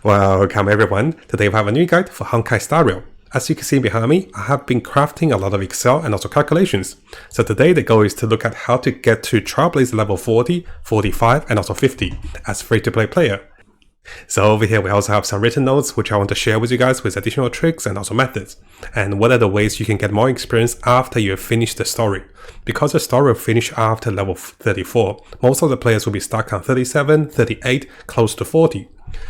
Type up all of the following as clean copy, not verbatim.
Welcome everyone, today we have a new guide for Honkai Star Rail. As you can see behind me, I have been crafting a lot of Excel and also calculations. So today the goal is to look at how to get to Trailblazer level 40, 45 and also 50 as free-to-play player. So over here we also have some written notes which I want to share with you guys with additional tricks and also methods. And what are the ways you can get more experience after you finish the story. Because the story will finish after level 34, most of the players will be stuck on 37, 38, close to 40.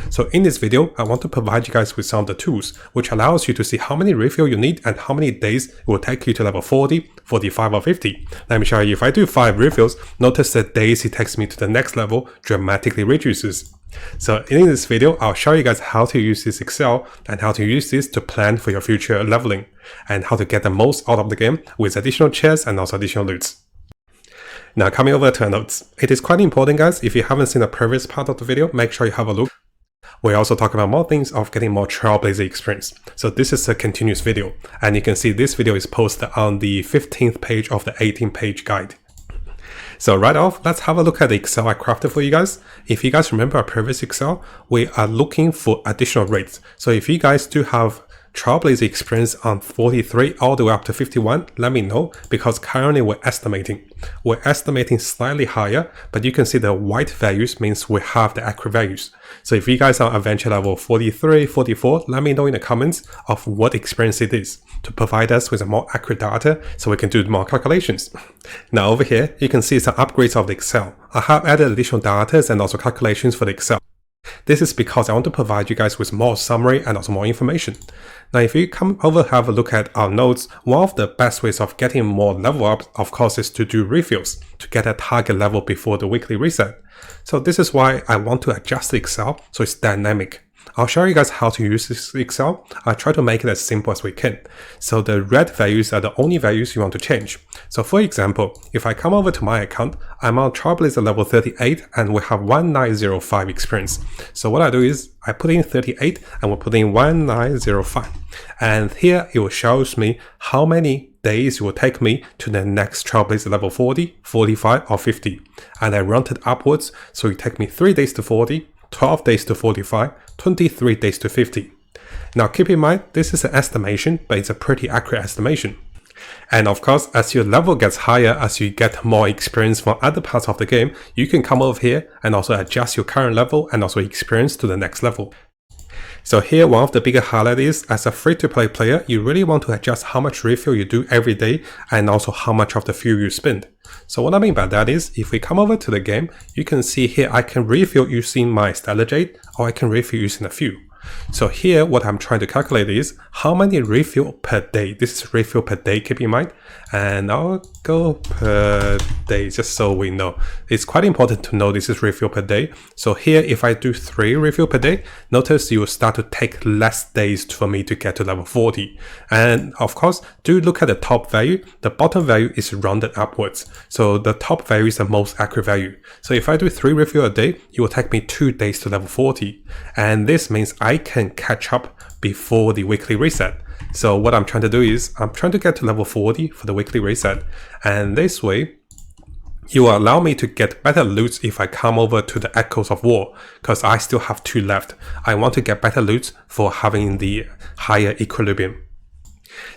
So in this video, I want to provide you guys with some of the tools which allows you to see how many refill you need and how many days it will take you to level 40, 45 or 50. Let me show you, if I do 5 refills, notice the days it takes me to the next level dramatically reduces. So in this video, I'll show you guys how to use this Excel and how to use this to plan for your future leveling and how to get the most out of the game with additional chests and also additional loots. Now coming over to our notes, it is quite important guys, if you haven't seen the previous part of the video, make sure you have a look. We also talk about more things of getting more Trailblazer experience. So this is a continuous video, and you can see this video is posted on the 15th page of the 18-page guide. So right off, let's have a look at the Excel I crafted for you guys. If you guys remember our previous Excel, we are looking for additional rates. So if you guys do have Trailblazer experience on 43 all the way up to 51, let me know, because currently we're estimating. We're estimating slightly higher, but you can see the white values means we have the accurate values. So if you guys are adventure level 43, 44, let me know in the comments of what experience it is to provide us with a more accurate data so we can do more calculations. Now over here, you can see some upgrades of the Excel. I have added additional data and also calculations for the Excel. This is because I want to provide you guys with more summary and also more information. Now if you come over have a look at our notes, one of the best ways of getting more level up of course is to do refills to get a target level before the weekly reset. So this is why I want to adjust the Excel so it's dynamic. I'll show you guys how to use this Excel. I try to make it as simple as we can. So the red values are the only values you want to change. So for example, if I come over to my account, I'm on Trailblazer level 38 and we have 1905 experience. So what I do is I put in 38 and we'll put in 1905. And here it will shows me how many days it will take me to the next Trailblazer level 40, 45 or 50. And I rounded upwards, so it take me 3 days to 40, 12 days to 45, 23 days to 50. Now keep in mind, this is an estimation, but it's a pretty accurate estimation. And of course, as your level gets higher, as you get more experience from other parts of the game, you can come over here and also adjust your current level and also experience to the next level. So here, one of the bigger highlights is, as a free-to-play player, you really want to adjust how much refill you do every day and also how much of the fuel you spend. So what I mean by that is, if we come over to the game, you can see here I can refill using my Stellar Jade or I can refill using a fuel. So here what I'm trying to calculate is how many refill per day. This is refill per day, keep in mind. And I'll go per day just so we know. It's quite important to know this is refill per day. So here if I do 3 refill per day, notice you will start to take less days for me to get to level 40. And of course, do look at the top value. The bottom value is rounded upwards. So the top value is the most accurate value. So if I do 3 refill a day, it will take me 2 days to level 40. And this means I can catch up before the weekly reset. So what I'm trying to do is I'm trying to get to level 40 for the weekly reset, and this way it will allow me to get better loots if I come over to the Echoes of War, because I still have 2 left. I want to get better loots for having the higher equilibrium.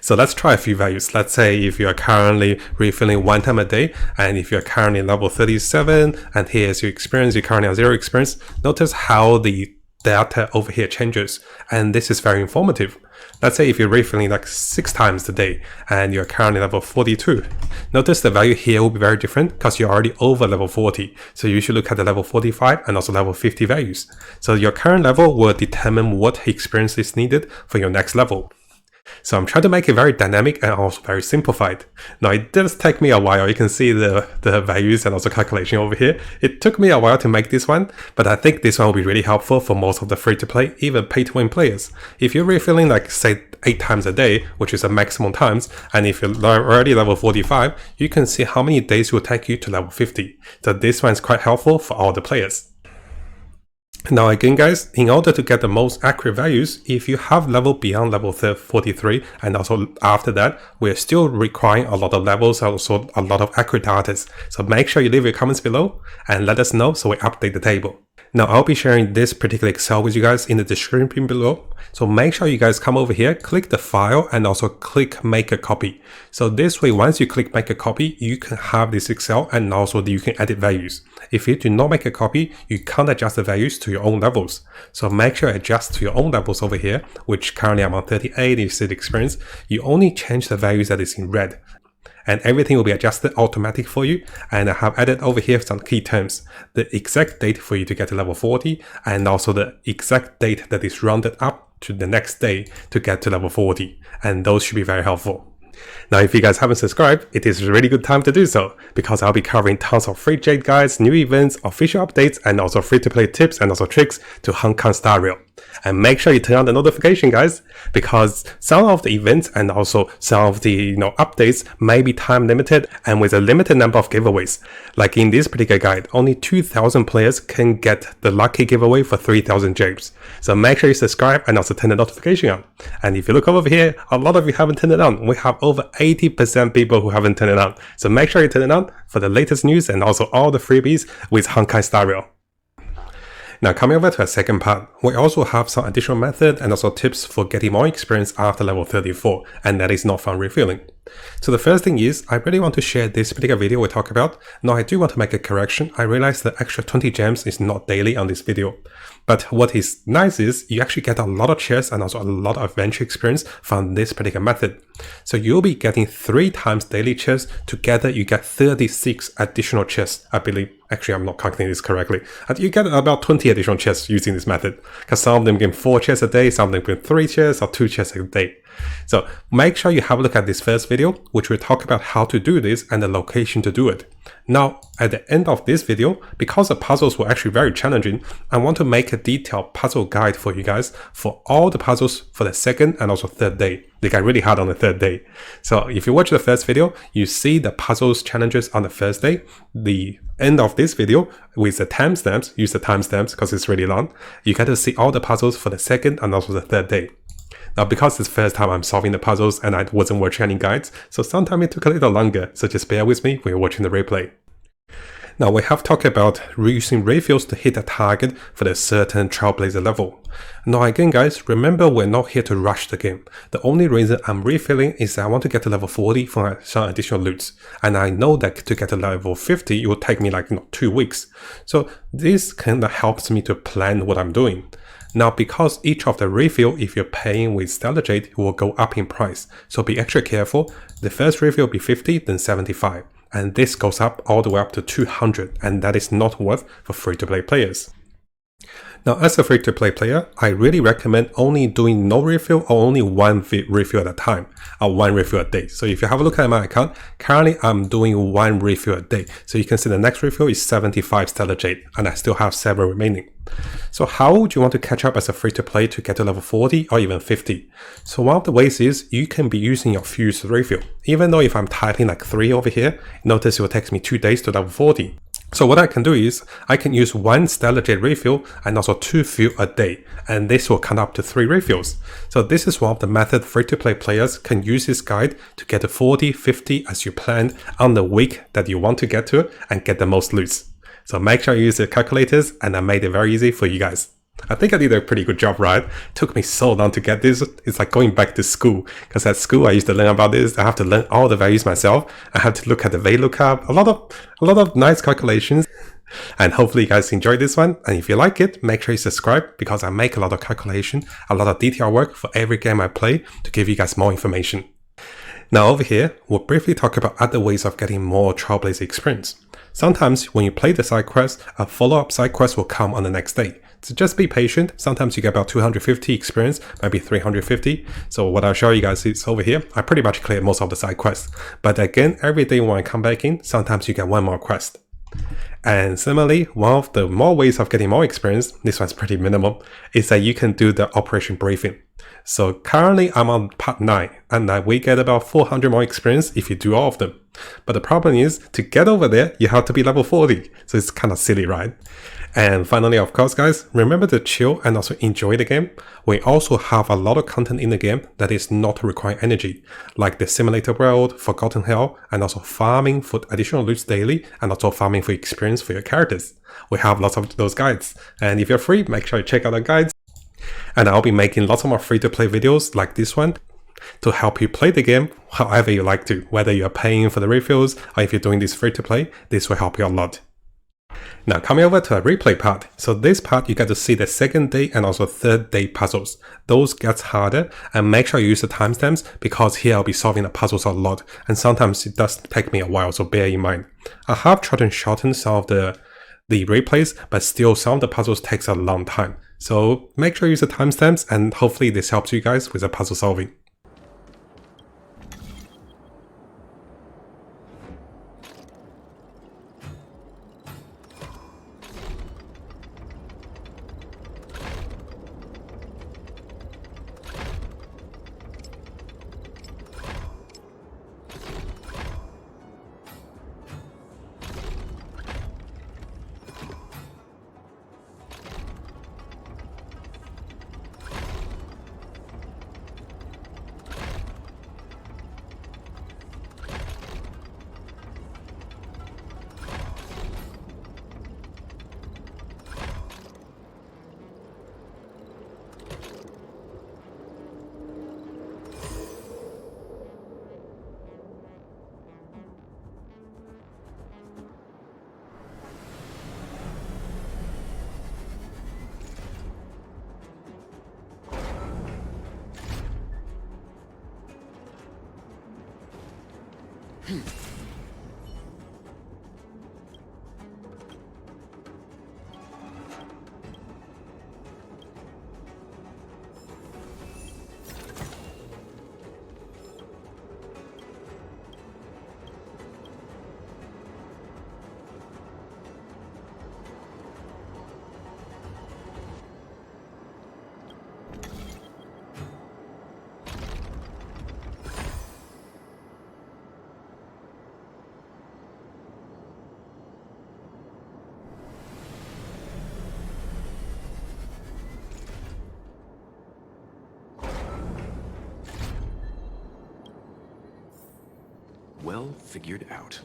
So let's try a few values. Let's say if you are currently refilling 1 time a day, and if you're currently level 37 and here's your experience, you're currently on 0 experience, notice how the data over here changes, and this is very informative. Let's say if you're refilling like 6 times a day and you're currently level 42, notice the value here will be very different because you're already over level 40. So you should look at the level 45 and also level 50 values. So your current level will determine what experience is needed for your next level. So I'm trying to make it very dynamic and also very simplified. Now it does take me a while. You can see the values and also calculation over here. It took me a while to make this one, but I think this one will be really helpful for most of the free-to-play, even pay-to-win players. If you're refilling like say 8 times a day, which is the maximum times, and if you're already level 45, you can see how many days it will take you to level 50. So this one is quite helpful for all the players. Now again guys, in order to get the most accurate values, if you have level beyond level 43 and also after that, we're still requiring a lot of levels, also a lot of accurate data. So make sure you leave your comments below and let us know so we update the table. Now I'll be sharing this particular Excel with you guys in the description below. So make sure you guys come over here, click the file and also click make a copy. So this way, once you click make a copy, you can have this Excel and also you can edit values. If you do not make a copy, you can't adjust the values to your own levels. So make sure you adjust to your own levels over here, which currently I'm on 38, you see the experience. You only change the values that is in red, and everything will be adjusted automatic for you. And I have added over here some key terms, the exact date for you to get to level 40, and also the exact date that is rounded up to the next day to get to level 40. And those should be very helpful. Now, if you guys haven't subscribed, it is a really good time to do so, because I'll be covering tons of free Jade guides, new events, official updates, and also free-to-play tips and also tricks to Hong Kong Star Rail. And make sure you turn on the notification, guys, because some of the events and also some of the updates may be time limited and with a limited number of giveaways. Like in this particular guide, only 2,000 players can get the lucky giveaway for 3,000 Jades. So make sure you subscribe and also turn the notification on. And if you look over here, a lot of you haven't turned it on. We have over 80% people who haven't turned it on. So make sure you turn it on for the latest news and also all the freebies with Hong Kong Star Rail. Now coming over to our second part, we also have some additional method and also tips for getting more experience after level 34, and that is not from refilling. So the first thing is, I really want to share this particular video we talk about. Now I do want to make a correction. I realize the extra 20 gems is not daily on this video. But what is nice is you actually get a lot of chests and also a lot of adventure experience from this particular method. So you'll be getting 3 times daily chests. Together you get 36 additional chests, I believe. Actually, I'm not calculating this correctly. You get about 20 additional chests using this method, because some of them give 4 chests a day, some of them give 3 chests or 2 chests a day. So make sure you have a look at this first video, which will talk about how to do this and the location to do it. Now, at the end of this video, because the puzzles were actually very challenging, I want to make a detailed puzzle guide for you guys for all the puzzles for the second and also third day. They got really hard on the third day. So if you watch the first video, you see the puzzles challenges on the first day. The end of this video with the timestamps, use the timestamps because it's really long. You get to see all the puzzles for the second and also the third day. Now, because it's the first time I'm solving the puzzles and I wasn't watching any guides, so sometimes it took a little longer, so just bear with me when you're watching the replay. Now, we have talked about using refills to hit a target for the certain Trailblazer level. Now again guys, remember we're not here to rush the game. The only reason I'm refilling is that I want to get to level 40 for some additional loots. And I know that to get to level 50, it will take me like 2 weeks. So this kind of helps me to plan what I'm doing. Now, because each of the refill, if you're paying with Stellar Jade, it will go up in price. So be extra careful. The first refill will be 50, then 75. And this goes up all the way up to 200. And that is not worth for free-to-play players. Now, as a free-to-play player, I really recommend only doing no refill or only one refill at a time, or one refill a day. So if you have a look at my account, currently I'm doing 1 refill a day. So you can see the next refill is 75 Stellar Jade, and I still have several remaining. So how would you want to catch up as a free-to-play to get to level 40 or even 50? So one of the ways is you can be using your fused refill. Even though if I'm typing like 3 over here, notice it will take me 2 days to level 40. So what I can do is, I can use 1 Stellar Jade refill and also 2 fill a day, and this will count up to 3 refills. So this is one of the methods free-to-play players can use this guide to get to 40, 50 as you planned on the week that you want to get to and get the most loots. So make sure you use the calculators, and I made it very easy for you guys. I think I did a pretty good job, right? It took me so long to get this. It's like going back to school, because at school I used to learn about this. I have to learn all the values myself. I have to look at the VLOOKUP, a lot of nice calculations. And hopefully you guys enjoyed this one. And if you like it, make sure you subscribe, because I make a lot of calculation, a lot of detail work for every game I play to give you guys more information. Now over here, we'll briefly talk about other ways of getting more Trailblazer experience. Sometimes when you play the side quest, a follow-up side quest will come on the next day. So just be patient. Sometimes you get about 250 experience, maybe 350. So what I'll show you guys is over here, I pretty much cleared most of the side quests. But again, every day when I come back in, sometimes you get 1 more quest. And similarly, one of the more ways of getting more experience, this one's pretty minimal, is that you can do the operation briefing. So currently I'm on part 9, and we get about 400 more experience if you do all of them. But the problem is, to get over there, you have to be level 40. So it's kind of silly, right? And finally, of course, guys, remember to chill and also enjoy the game. We also have a lot of content in the game that is not requiring energy, like the Simulator World, Forgotten Hell, and also farming for additional loot daily, and also farming for experience for your characters. We have lots of those guides, and if you're free, make sure you check out the guides. And I'll be making lots of more free-to-play videos like this one to help you play the game however you like to, whether you're paying for the refills or if you're doing this free-to-play, this will help you a lot. Now coming over to a replay part. So this part you get to see the second day and also third day puzzles. Those gets harder, and make sure you use the timestamps because here I'll be solving the puzzles a lot and sometimes it does take me a while, so bear in mind. I have tried to shorten some of the replays, but still some of the puzzles takes a long time. So make sure you use the timestamps and hopefully this helps you guys with the puzzle solving. Well figured out.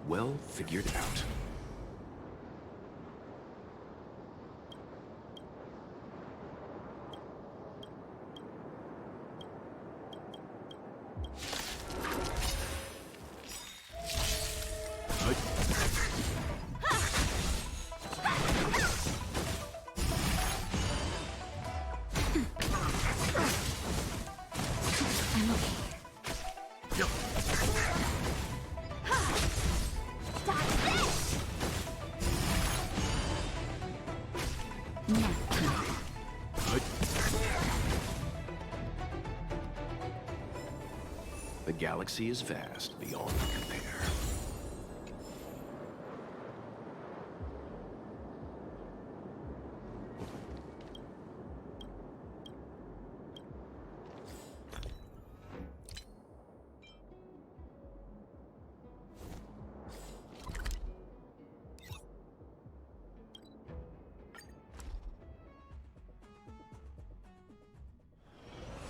Well figured out. The galaxy is vast beyond compare.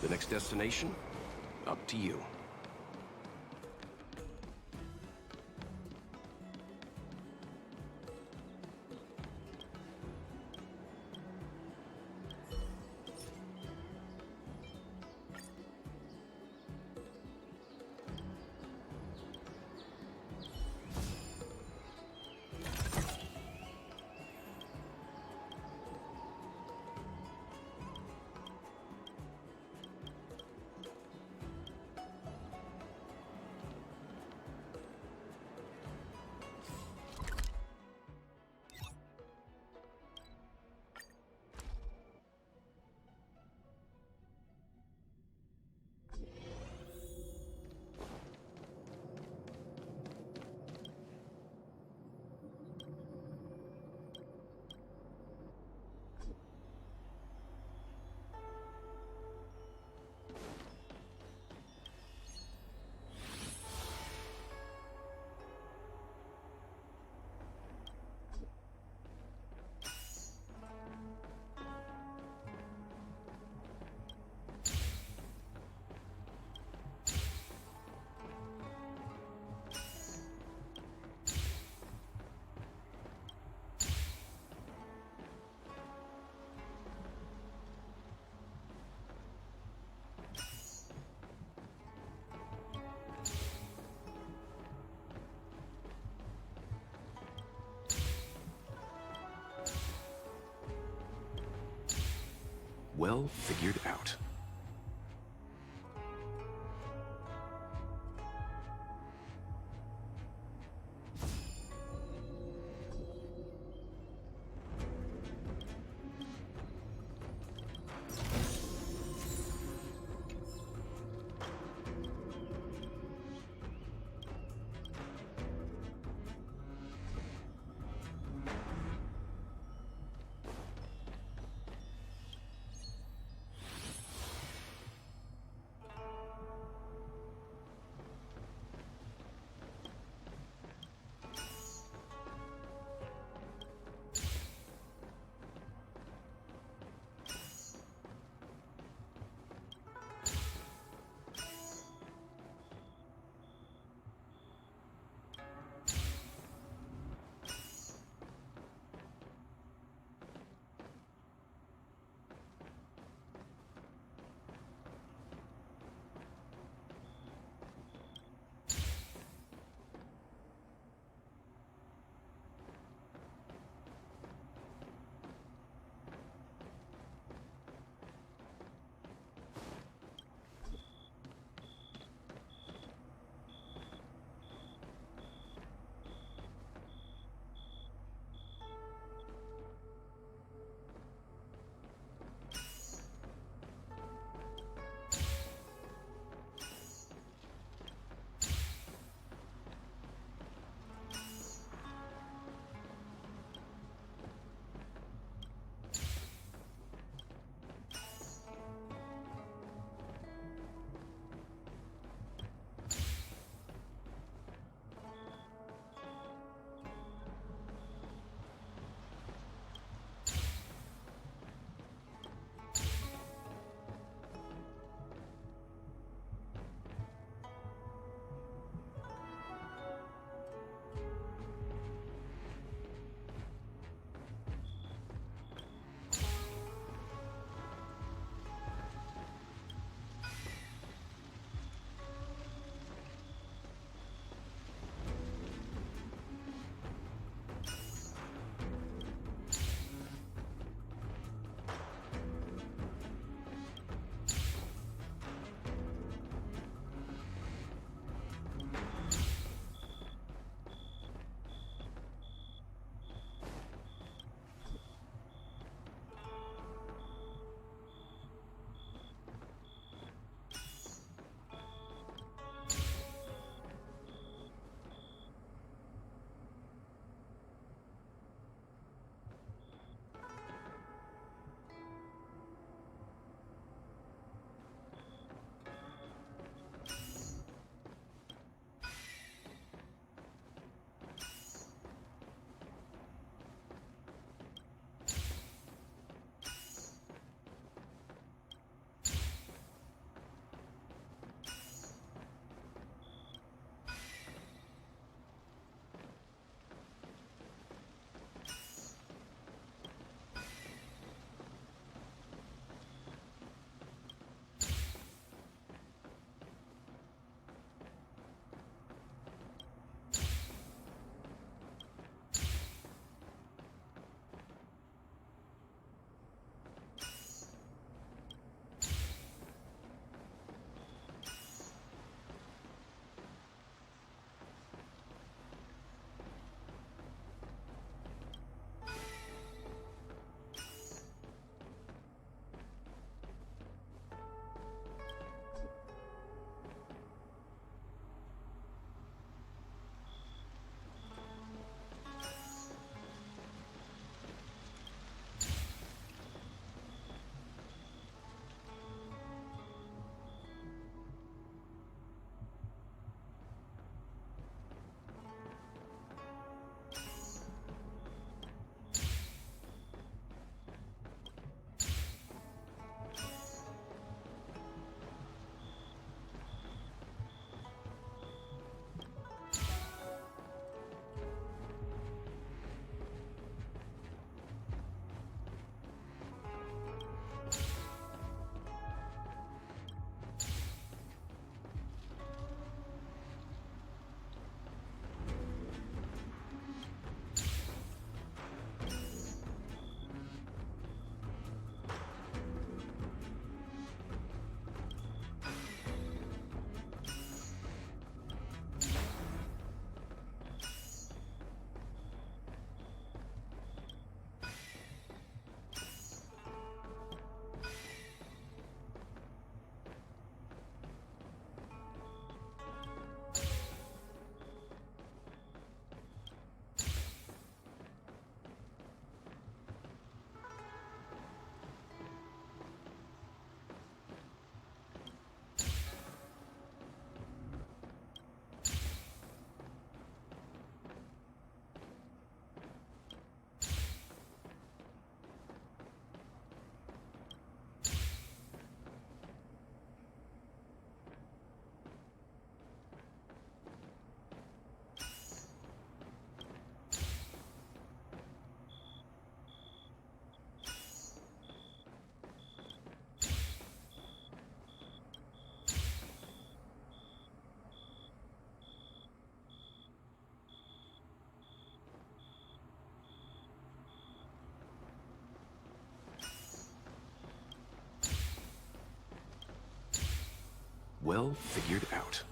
The next destination? Up to you. Well figured out. Well figured out.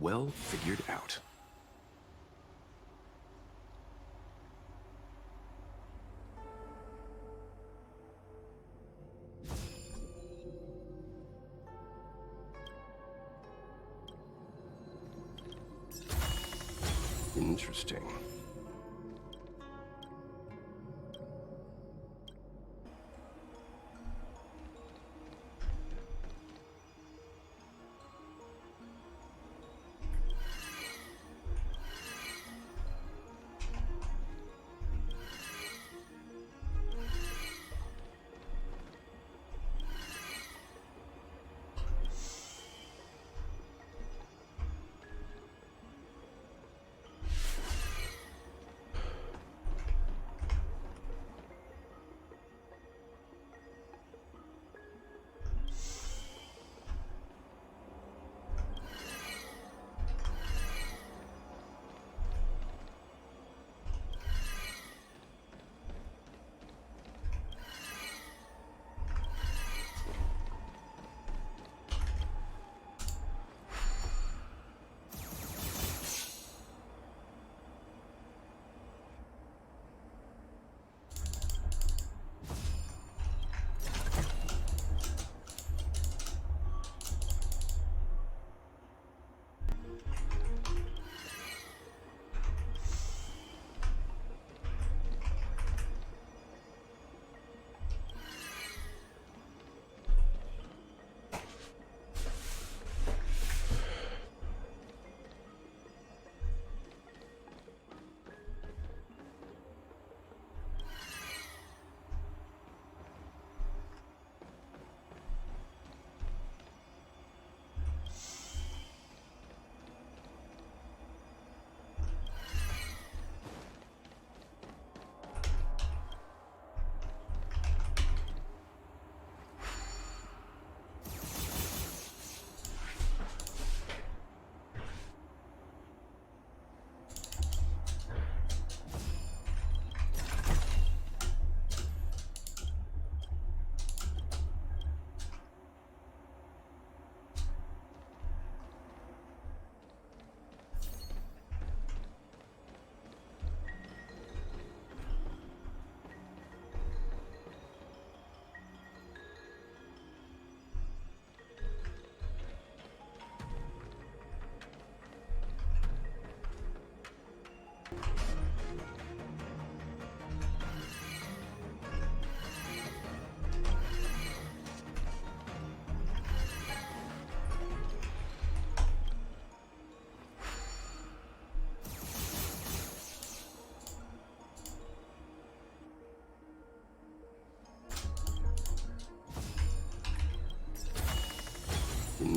Well figured out. Interesting.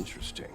Interesting.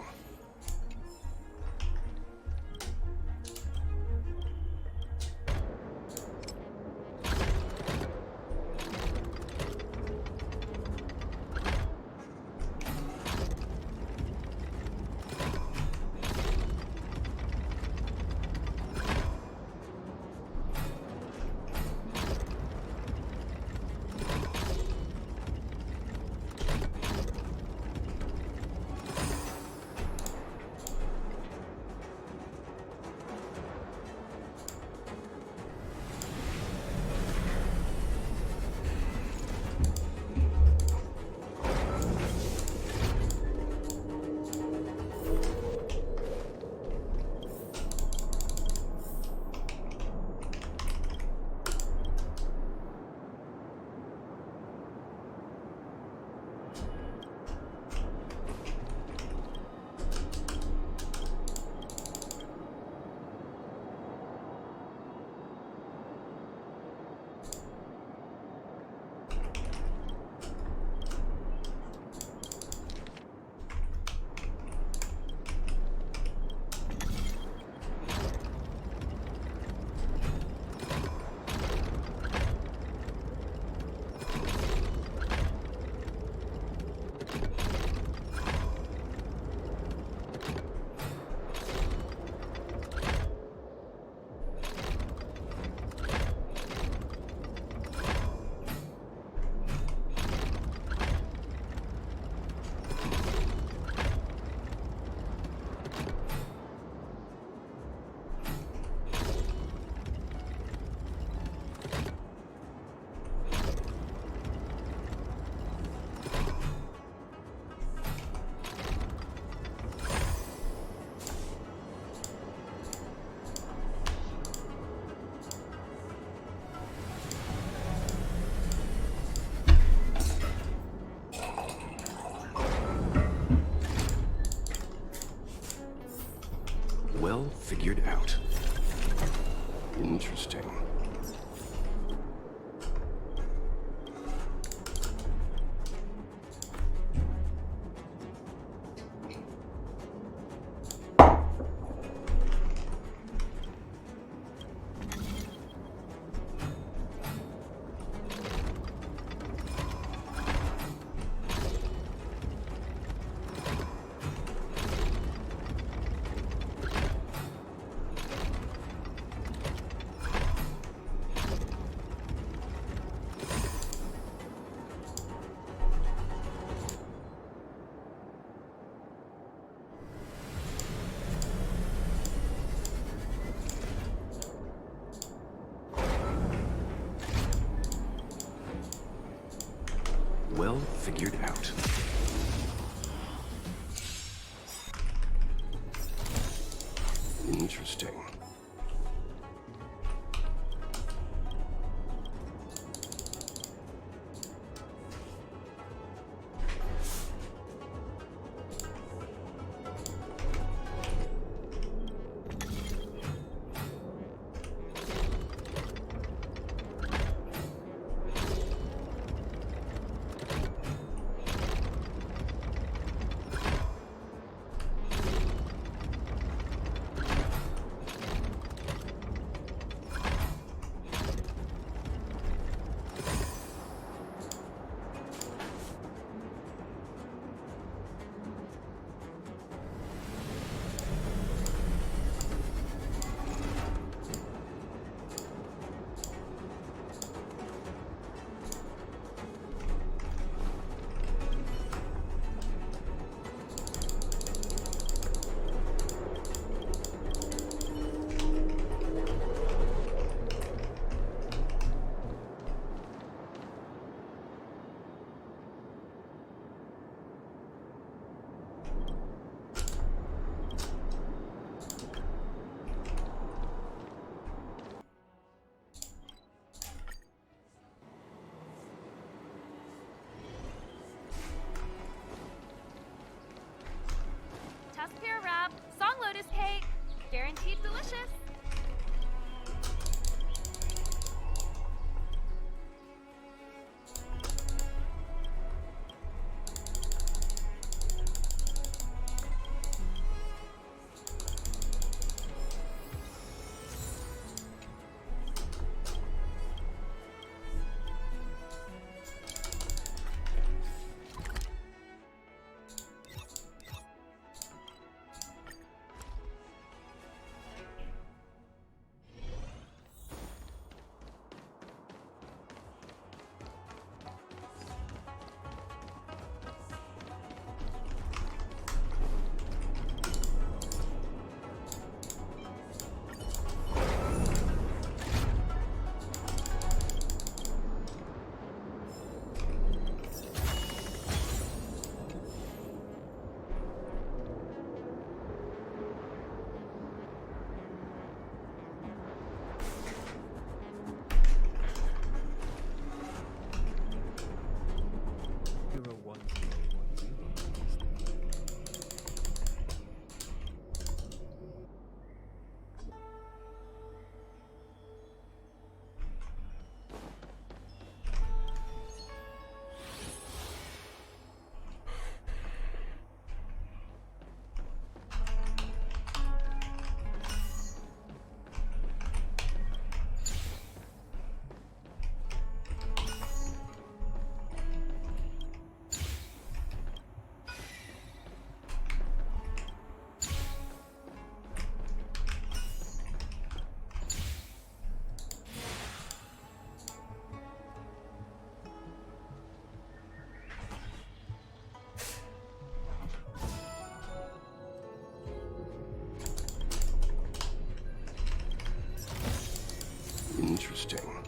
Well figured out. Interesting. Well figured out. Interesting. Interesting.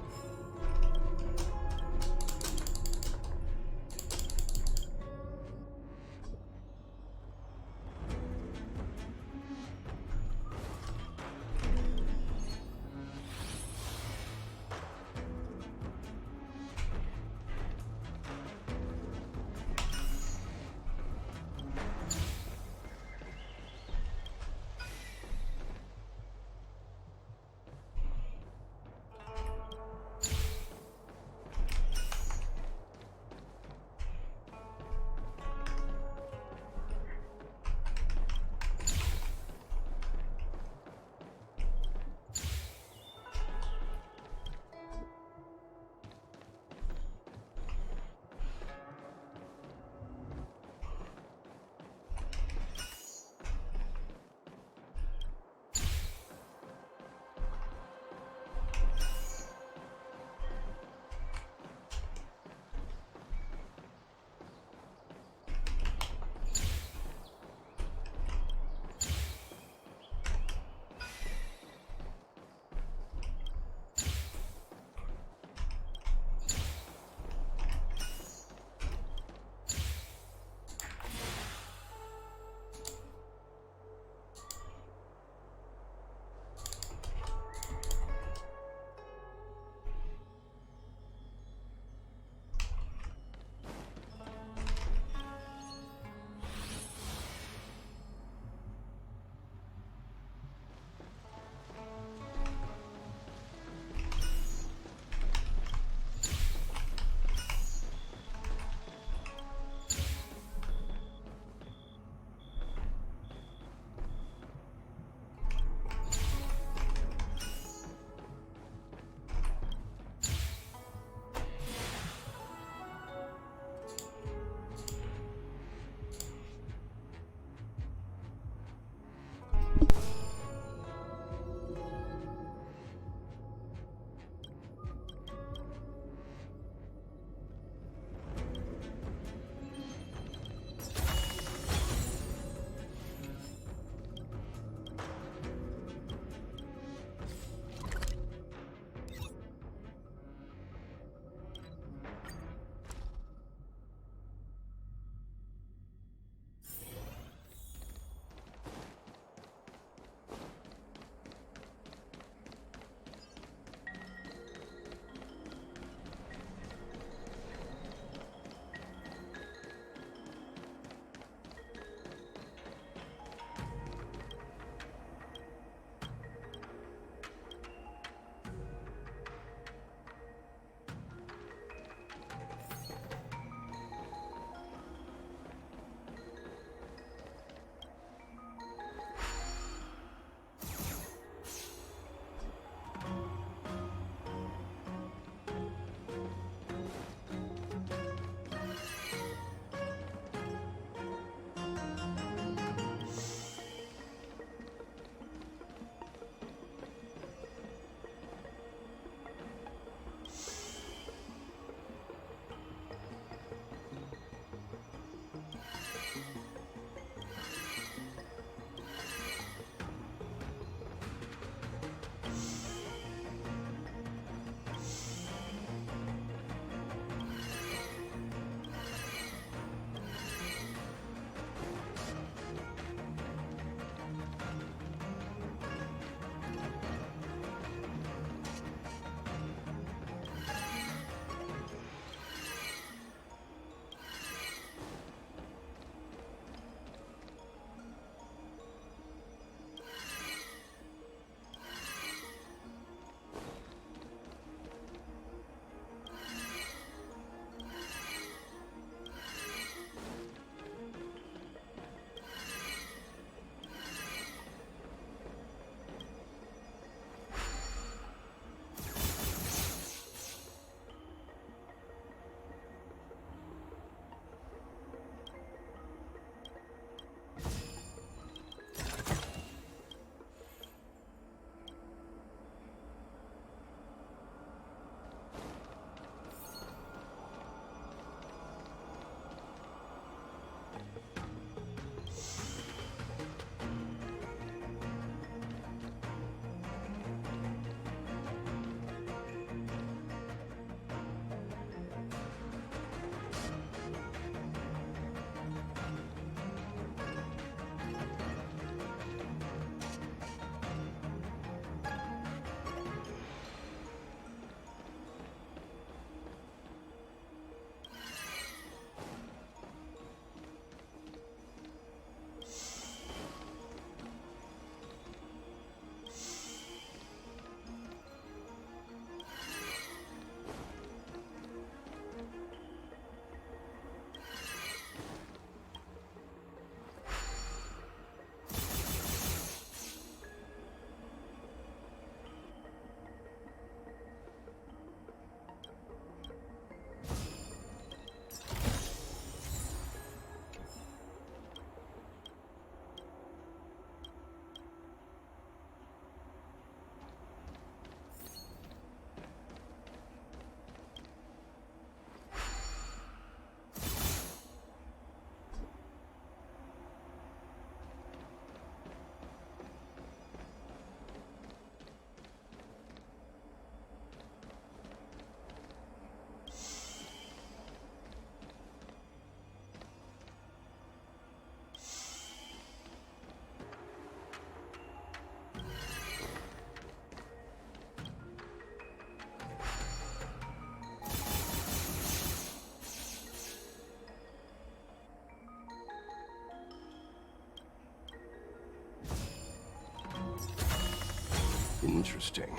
Interesting.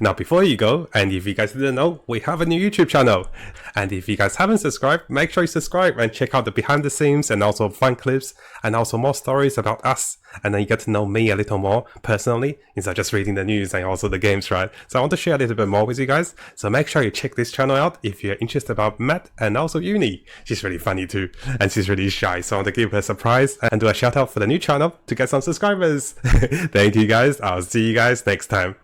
Now before you go, and if you guys didn't know, we have a new YouTube channel. And if you guys haven't subscribed, make sure you subscribe and check out the behind the scenes and also fun clips and also more stories about us. And then you get to know me a little more personally instead of just reading the news and also the games, right? So I want to share a little bit more with you guys. So make sure you check this channel out if you're interested about Matt and also Uni. She's really funny too, and she's really shy. So I want to give her a surprise and do a shout out for the new channel to get some subscribers. Thank you guys. I'll see you guys next time.